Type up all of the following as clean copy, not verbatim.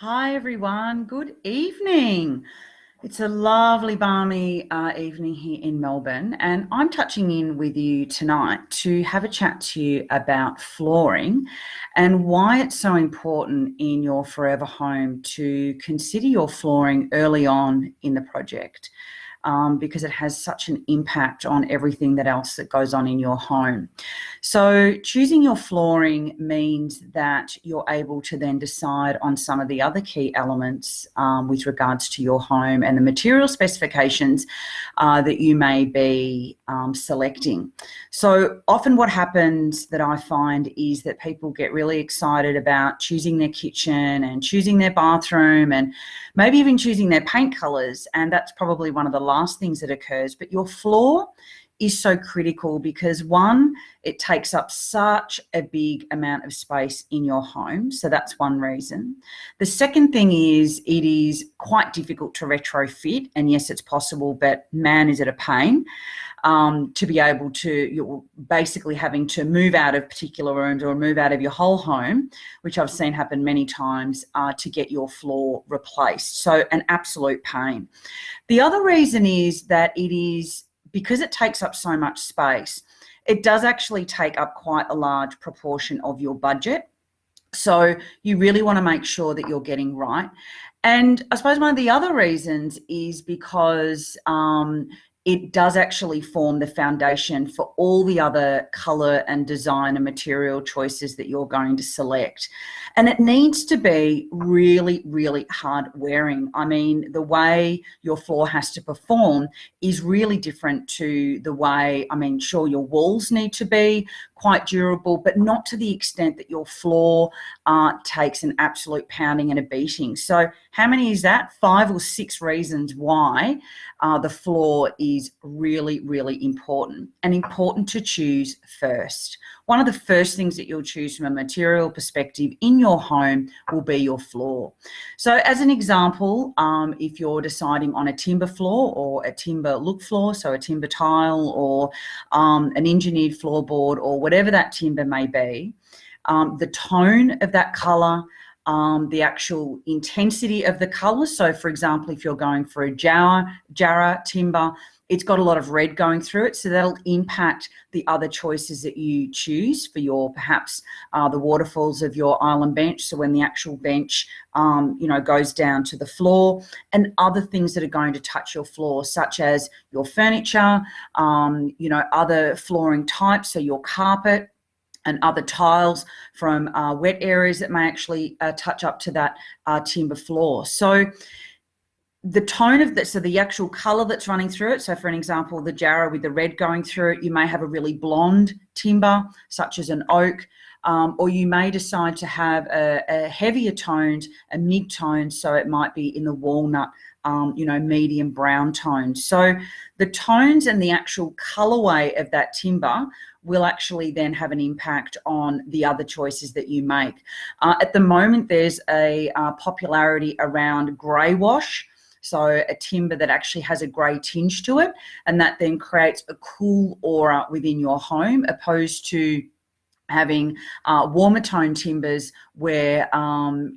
Hi everyone, good evening. It's a lovely balmy evening here in Melbourne, and I'm touching in with you tonight to have a chat to you about flooring and why it's so important in your forever home to consider your flooring early on in the project. Because it has such an impact on everything that else that goes on in your home. So choosing your flooring means that you're able to then decide on some of the other key elements with regards to your home and the material specifications that you may be selecting. So often what happens that I find is that people get really excited about choosing their kitchen and choosing their bathroom and maybe even choosing their paint colours, and that's probably one of the last things that occurs. But your floor is so critical because, one, it takes up such a big amount of space in your home. So that's one reason. The second thing is it is quite difficult to retrofit, and yes, it's possible, but man, is it a pain. To be able to, you're basically having to move out of particular rooms or move out of your whole home, which I've seen happen many times, to get your floor replaced. So an absolute pain. The other reason is that it is, because it takes up so much space, it does actually take up quite a large proportion of your budget. So you really want to make sure that you're getting right. And I suppose one of the other reasons is because it does actually form the foundation for all the other colour and design and material choices that you're going to select. And it needs to be really, really hard wearing. I mean, the way your floor has to perform is really different to the way, sure, your walls need to be quite durable, but not to the extent that your floor takes an absolute pounding and a beating. So how many is that? 5 or 6 reasons why the floor is really, really important, and important to choose first. One of the first things that you'll choose from a material perspective in your home will be your floor. So as an example, if you're deciding on a timber floor or a timber look floor, so a timber tile or an engineered floorboard or whatever that timber may be, the tone of that colour, the actual intensity of the colour. So for example, if you're going for a Jarrah timber, it's got a lot of red going through it, so that'll impact the other choices that you choose for your, perhaps the waterfalls of your island bench. So when the actual bench, goes down to the floor, and other things that are going to touch your floor, such as your furniture, other flooring types, so your carpet and other tiles from wet areas that may actually touch up to that timber floor. So the tone of that, so the actual colour that's running through it. So for an example, the Jarrah with the red going through it, you may have a really blonde timber, such as an oak, or you may decide to have a heavier toned, a mid-tone, so it might be in the walnut, medium brown tone. So the tones and the actual colourway of that timber will actually then have an impact on the other choices that you make. At the moment, there's a popularity around grey wash. So a timber that actually has a grey tinge to it, and that then creates a cool aura within your home, opposed to having warmer tone timbers where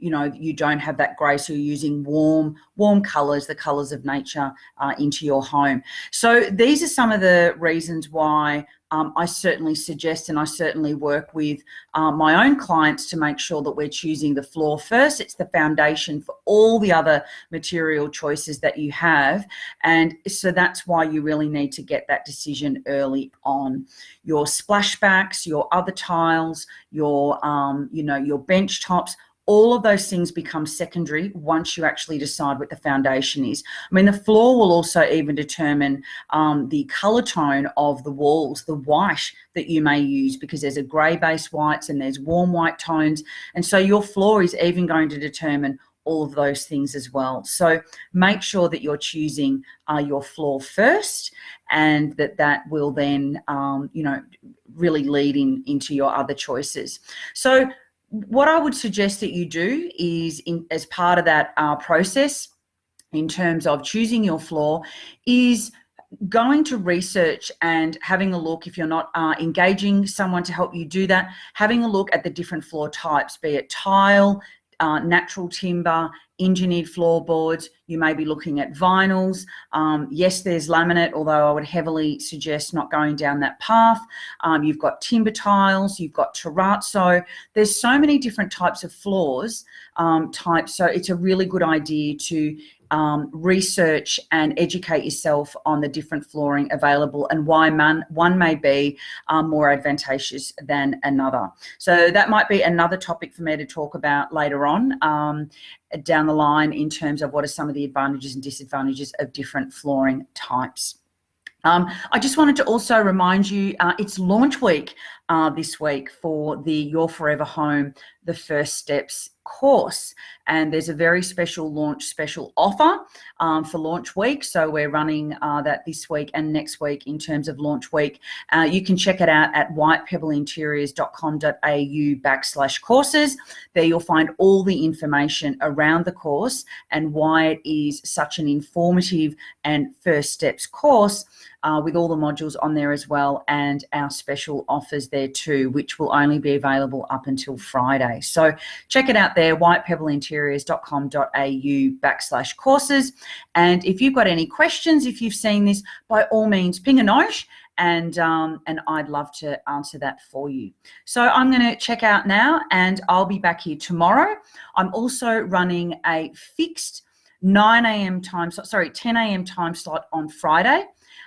you don't have that grey, so you're using warm colours, the colours of nature, into your home. So these are some of the reasons why I certainly suggest, and I certainly work with my own clients to make sure that we're choosing the floor first. It's the foundation for all the other material choices that you have, and so that's why you really need to get that decision early on. Your splashbacks, your other tiles, your your bench tops, all of those things become secondary once you actually decide what the foundation is. I mean, the floor will also even determine the colour tone of the walls, the white that you may use, because there's a grey base whites and there's warm white tones. And so your floor is even going to determine all of those things as well. So make sure that you're choosing your floor first, and that will then, really lead into your other choices. So what I would suggest that you do is, as part of that process, in terms of choosing your floor, is going to research and having a look, if you're not engaging someone to help you do that, having a look at the different floor types, be it tile, natural timber, engineered floorboards. You may be looking at vinyls. Yes, there's laminate, although I would heavily suggest not going down that path. You've got timber tiles, you've got terrazzo. There's so many different types of floors types, so it's a really good idea to research and educate yourself on the different flooring available and why one may be more advantageous than another. So that might be another topic for me to talk about later on down the line in terms of what are some of the advantages and disadvantages of different flooring types. I just wanted to also remind you, it's launch week this week for the Your Forever Home, the First Steps course. And there's a very special launch special offer for launch week. So we're running that this week and next week in terms of launch week. You can check it out at whitepebbleinteriors.com.au/courses. There you'll find all the information around the course and why it is such an informative and first steps course with all the modules on there as well, and our special offers there too, which will only be available up until Friday. So check it out there, whitepebbleinteriors.com.au/courses. And if you've got any questions, if you've seen this, by all means, ping a note and I'd love to answer that for you. So I'm going to check out now and I'll be back here tomorrow. I'm also running a fixed 10 a.m. time slot on Friday.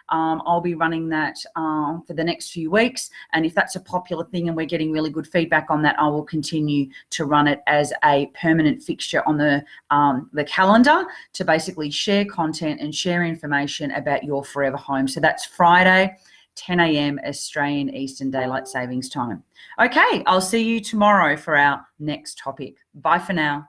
I'll be running that for the next few weeks, and if that's a popular thing and we're getting really good feedback on that, I will continue to run it as a permanent fixture on the calendar to basically share content and share information about your forever home. So that's Friday, 10 a.m. Australian Eastern Daylight Savings Time. Okay, I'll see you tomorrow for our next topic. Bye for now.